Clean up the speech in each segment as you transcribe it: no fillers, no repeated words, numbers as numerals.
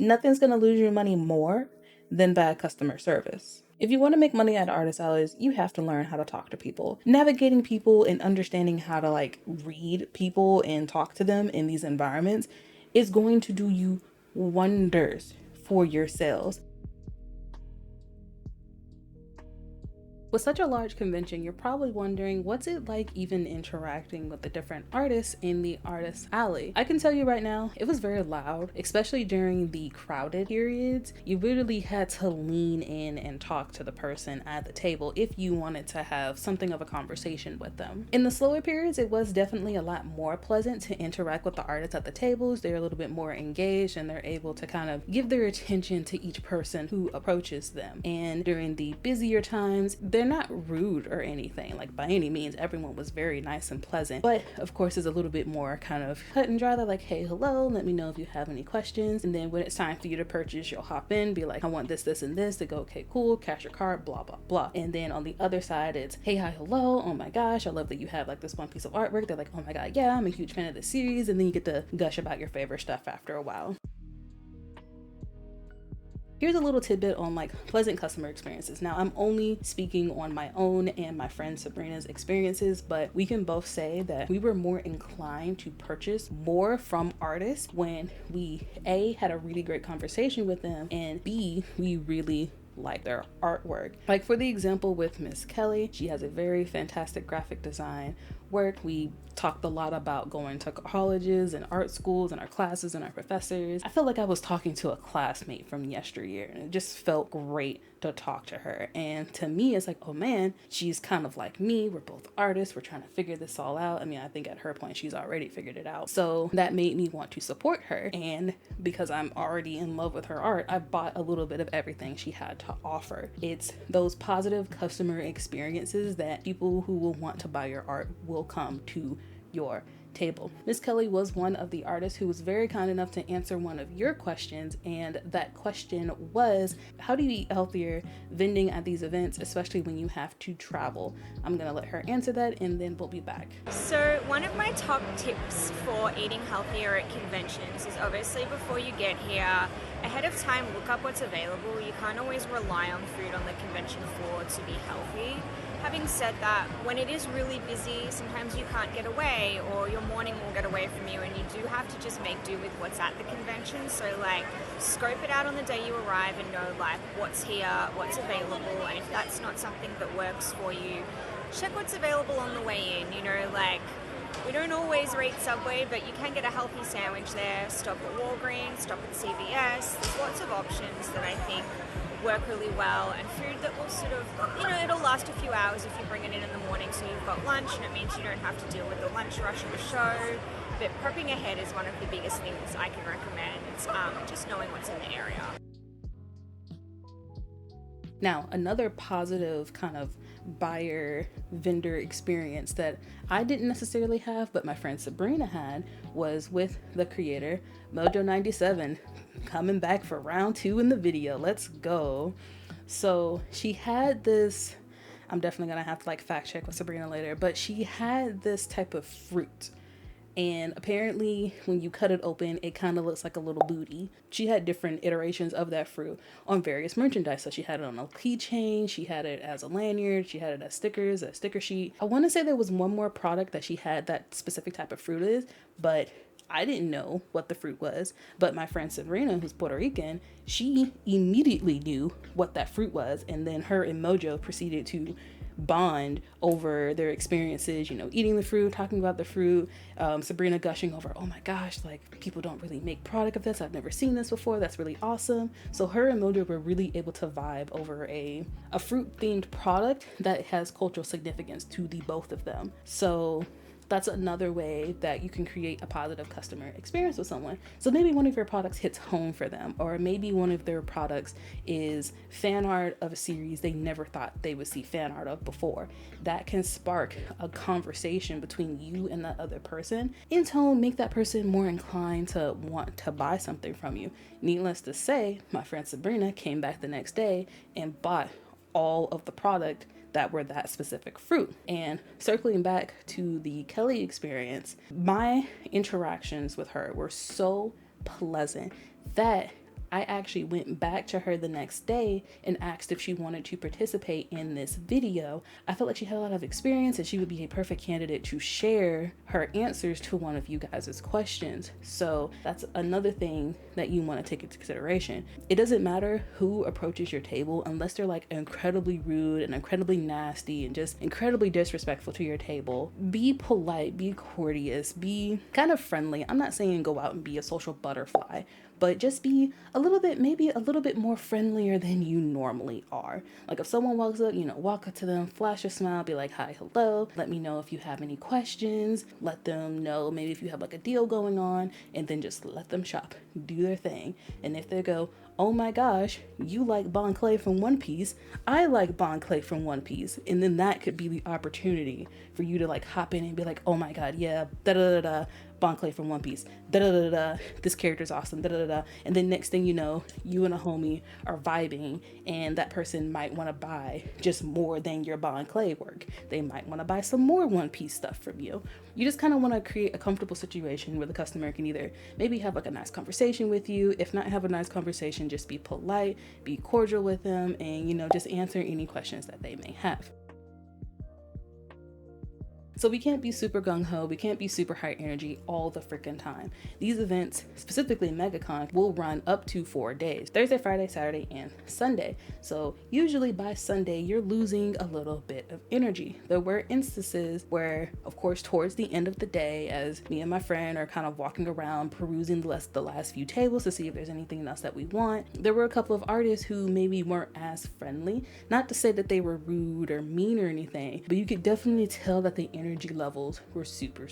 Nothing's going to lose your money more than bad customer service. If you want to make money at artist alleys, you have to learn how to talk to people. Navigating people and understanding how to read people and talk to them in these environments is going to do you wonders for your sales. With such a large convention, you're probably wondering, what's it like even interacting with the different artists in the artist alley? I can tell you right now, it was very loud, especially during the crowded periods. You literally had to lean in and talk to the person at the table if you wanted to have something of a conversation with them. In the slower periods, it was definitely a lot more pleasant to interact with the artists at the tables. They're a little bit more engaged and they're able to kind of give their attention to each person who approaches them. And during the busier times, they're not rude or anything, like by any means. Everyone was very nice and pleasant, but of course it's a little bit more kind of cut and dry. They're like, hey, hello, let me know if you have any questions, and then when it's time for you to purchase, you'll hop in, be like, I want this, this, and this. They go, okay, cool, cash your card, blah blah blah. And then on the other side, it's, hey, hi, hello, oh my gosh, I love that you have like this one piece of artwork. They're like, oh my god, yeah, I'm a huge fan of the series. And then you get to gush about your favorite stuff after a while. Here's a little tidbit on pleasant customer experiences. Now, I'm only speaking on my own and my friend Sabrina's experiences, but we can both say that we were more inclined to purchase more from artists when we A, had a really great conversation with them, and B, we really like their artwork. Like for the example with Miss Kelly, she has a very fantastic graphic design work. We talked a lot about going to colleges and art schools and our classes and our professors. I felt like I was talking to a classmate from yesteryear, and it just felt great to talk to her. And to me, it's like, oh man, she's kind of like me. We're both artists. We're trying to figure this all out. I mean, I think at her point, she's already figured it out. So that made me want to support her. And because I'm already in love with her art, I bought a little bit of everything she had to offer. It's those positive customer experiences that people who will want to buy your art will come to your table. Miss Kelly was one of the artists who was very kind enough to answer one of your questions, and that question was, how do you eat healthier vending at these events, especially when you have to travel? I'm gonna let her answer that and then we'll be back. So one of my top tips for eating healthier at conventions is obviously before you get here, ahead of time, look up what's available. You can't always rely on food on the convention floor to be healthy. Having said that, when it is really busy, sometimes you can't get away or your morning will get away from you and you do have to just make do with what's at the convention. So scope it out on the day you arrive and know what's here, what's available, and if that's not something that works for you, check what's available on the way in. We don't always rate Subway, but you can get a healthy sandwich there. Stop at Walgreens, stop at CVS. There's lots of options that I think work really well, and food that will sort of, it'll last a few hours if you bring it in the morning, so you've got lunch, and it means you don't have to deal with the lunch rush of a show. But prepping ahead is one of the biggest things I can recommend. It's just knowing what's in the area. Now, another positive kind of buyer vendor experience that I didn't necessarily have, but my friend Sabrina had, was with the creator Mojo97, coming back for round 2 in the video. Let's go. So she had this, I'm definitely gonna have to fact check with Sabrina later, but she had this type of fruit. And apparently when you cut it open, it kind of looks like a little booty. She had different iterations of that fruit on various merchandise. So she had it on a keychain, she had it as a lanyard, she had it as stickers, a sticker sheet. I want to say there was one more product that she had that specific type of fruit is, but I didn't know what the fruit was. But my friend Sabrina, who's Puerto Rican, she immediately knew what that fruit was. And then her and Mojo proceeded to bond over their experiences, eating the fruit, talking about the fruit. Sabrina gushing over, oh my gosh, people don't really make product of this. I've never seen this before. That's really awesome. So her and Mojo were really able to vibe over a fruit themed product that has cultural significance to the both of them. So that's another way that you can create a positive customer experience with someone. So maybe one of your products hits home for them, or maybe one of their products is fan art of a series they never thought they would see fan art of before. That can spark a conversation between you and that other person, in turn make that person more inclined to want to buy something from you. Needless to say, my friend Sabrina came back the next day and bought all of the product that were that specific fruit. And circling back to the Kelly experience, my interactions with her were so pleasant that I actually went back to her the next day and asked if she wanted to participate in this video. I felt like she had a lot of experience and she would be a perfect candidate to share her answers to one of you guys' questions. So that's another thing that you want to take into consideration. It doesn't matter who approaches your table unless they're like incredibly rude and incredibly nasty and just incredibly disrespectful to your table. Be polite, be courteous, be kind of friendly. I'm not saying go out and be a social butterfly, but just be maybe a little bit more friendlier than you normally are. Like if someone walks up, walk up to them, flash a smile, be like, hi, hello, let me know if you have any questions, let them know maybe if you have like a deal going on, and then just let them shop, do their thing. And if they go, oh my gosh, you like Bon Clay from One Piece, I like Bon Clay from One Piece, and then that could be the opportunity for you to like hop in and be like, oh my god, yeah, da da da da, Bon Clay from One Piece, da da da da, this character's awesome, da da da, and then next thing you know, you and a homie are vibing, and that person might want to buy just more than your Bon Clay work. They might want to buy some more One Piece stuff from you. You just kind of want to create a comfortable situation where the customer can either maybe have like a nice conversation with you. If not have a nice conversation, just be polite, be cordial with them, and just answer any questions that they may have. So we can't be super gung-ho, we can't be super high energy all the freaking time. These events, specifically MegaCon, will run up to 4 days, Thursday, Friday, Saturday, and Sunday. So usually by Sunday, you're losing a little bit of energy. There were instances where, of course, towards the end of the day, as me and my friend are kind of walking around, perusing the last few tables to see if there's anything else that we want, there were a couple of artists who maybe weren't as friendly. Not to say that they were rude or mean or anything, but you could definitely tell that the energy levels were super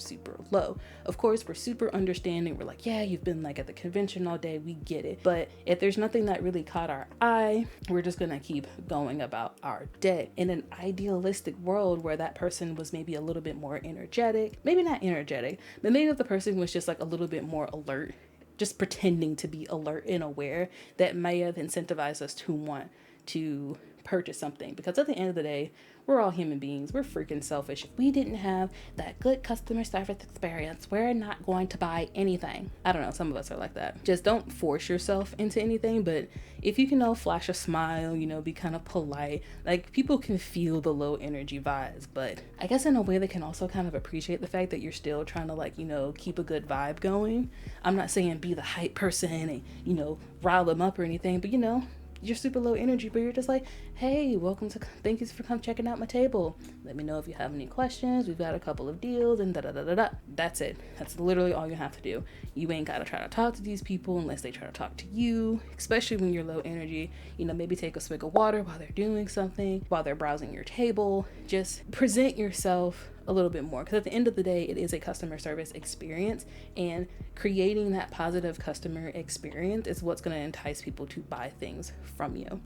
low. Of course, we're super understanding. We're like, yeah, you've been like at the convention all day, we get it. But if there's nothing that really caught our eye, we're just gonna keep going about our day. In an idealistic world where that person was maybe a little bit more energetic, maybe not energetic, but maybe if the person was just like a little bit more alert, just pretending to be alert and aware, that may have incentivized us to want to purchase something. Because at the end of the day, we're all human beings. We're freaking selfish. If we didn't have that good customer service experience, we're not going to buy anything. I don't know, some of us are like that. Just don't force yourself into anything, but if you can flash a smile, be kind of polite, like people can feel the low energy vibes, but I guess in a way they can also kind of appreciate the fact that you're still trying to keep a good vibe going. I'm not saying be the hype person and, rile them up or anything, but you're super low energy, but you're just like, hey, thank you for checking out my table. Let me know if you have any questions. We've got a couple of deals and da-da-da-da-da. That's it. That's literally all you have to do. You ain't got to try to talk to these people unless they try to talk to you, especially when you're low energy. Maybe take a swig of water while they're doing something, while they're browsing your table. Just present yourself a little bit more, because at the end of the day, it is a customer service experience, and creating that positive customer experience is what's going to entice people to buy things from you.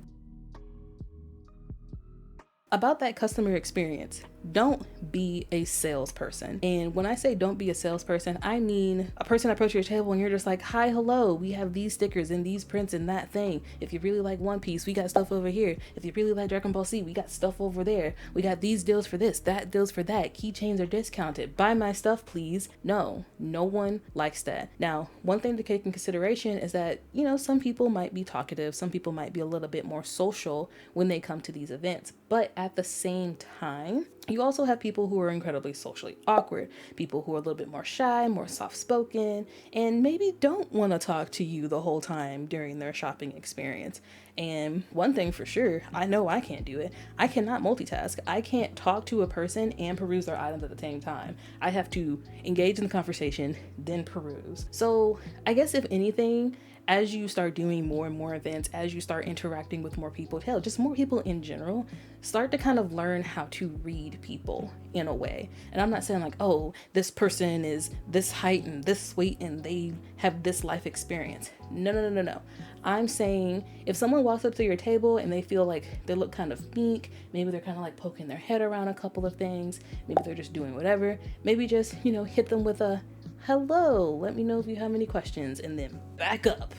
About that customer experience, don't be a salesperson. And when I say don't be a salesperson, I mean a person approaches your table and you're just like, hi, hello, we have these stickers and these prints and that thing. If you really like One Piece, we got stuff over here. If you really like Dragon Ball Z, we got stuff over there. We got these deals for this, that deals for that. Keychains are discounted. Buy my stuff, please. No one likes that. Now, one thing to take in consideration is that, some people might be talkative. Some people might be a little bit more social when they come to these events. But at the same time, you also have people who are incredibly socially awkward, people who are a little bit more shy, more soft-spoken, and maybe don't want to talk to you the whole time during their shopping experience. And one thing for sure, I know I can't do it. I cannot multitask. I can't talk to a person and peruse their items at the same time. I have to engage in the conversation, then peruse. So I guess if anything, as you start doing more and more events, as you start interacting with more people, hell, just more people in general, start to kind of learn how to read people in a way. And I'm not saying like, oh, this person is this height and this weight and they have this life experience. No. I'm saying if someone walks up to your table and they feel like they look kind of meek, maybe they're kind of like poking their head around a couple of things, maybe they're just doing whatever, maybe just, hit them with a hello, let me know if you have any questions, and then back up.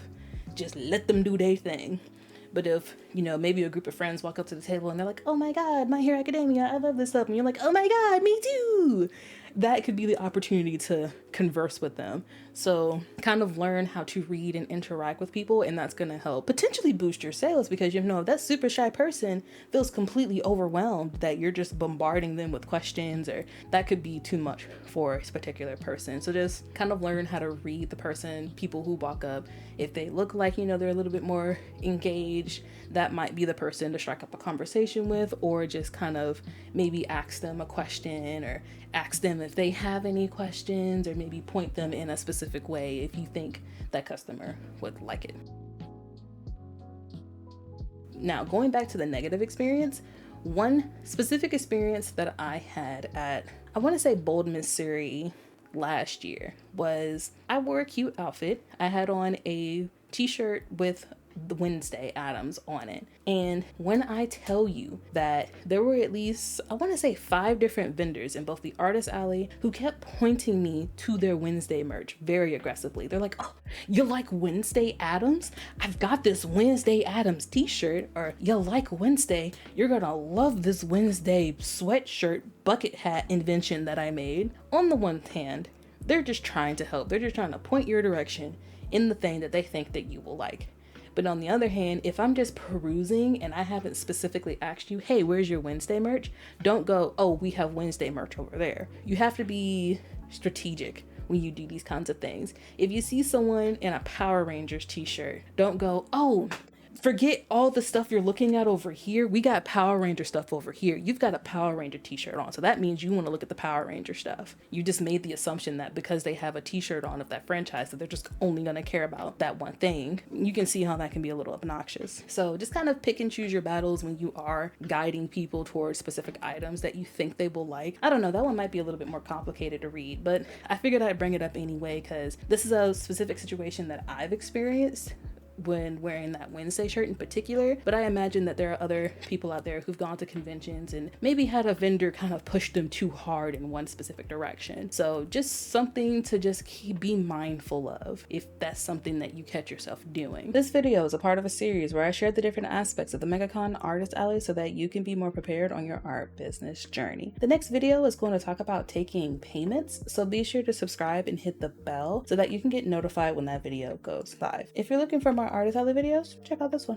Just let them do their thing. But if, maybe a group of friends walk up to the table and they're like, oh my God, My Hero Academia, I love this stuff. And you're like, oh my God, me too. that could be the opportunity to converse with them. So kind of learn how to read and interact with people, and that's going to help potentially boost your sales, because if that super shy person feels completely overwhelmed that you're just bombarding them with questions, or that could be too much for a particular person. So just kind of learn how to read the person, people who walk up. If they look like, they're a little bit more engaged, that might be the person to strike up a conversation with, or just kind of maybe ask them a question, or ask them if they have any questions, or maybe point them in a specific way if you think that customer would like it. Now, going back to the negative experience, one specific experience that I had at, I want to say Bold Missouri last year, was I wore a cute outfit. I had on a t-shirt with the Wednesday Addams on it. And when I tell you that there were at least, I want to say 5 different vendors in both the artist alley who kept pointing me to their Wednesday merch very aggressively. They're like, "Oh, you like Wednesday Addams? I've got this Wednesday Addams t-shirt," or "You like Wednesday? You're gonna love this Wednesday sweatshirt bucket hat invention that I made." On the one hand, they're just trying to help. They're just trying to point your direction in the thing that they think that you will like. But on the other hand, if I'm just perusing and I haven't specifically asked you, "Hey, where's your Wednesday merch?" Don't go, "Oh, we have Wednesday merch over there." You have to be strategic when you do these kinds of things. If you see someone in a Power Rangers t-shirt, don't go, "Oh, forget all the stuff you're looking at over here. We got Power Ranger stuff over here. You've got a Power Ranger t-shirt on, so that means you want to look at the Power Ranger stuff." You just made the assumption that because they have a t-shirt on of that franchise, that they're just only going to care about that one thing. You can see how that can be a little obnoxious. So just kind of pick and choose your battles when you are guiding people towards specific items that you think they will like. I don't know, that one might be a little bit more complicated to read, but I figured I'd bring it up anyway because this is a specific situation that I've experienced when wearing that Wednesday shirt in particular. But I imagine that there are other people out there who've gone to conventions and maybe had a vendor kind of push them too hard in one specific direction. So just something to just be mindful of if that's something that you catch yourself doing. This video is a part of a series where I shared the different aspects of the MegaCon Artist Alley so that you can be more prepared on your art business journey. The next video is going to talk about taking payments, so be sure to subscribe and hit the bell so that you can get notified when that video goes live. If you're looking for more Artist Alley videos, check out this one.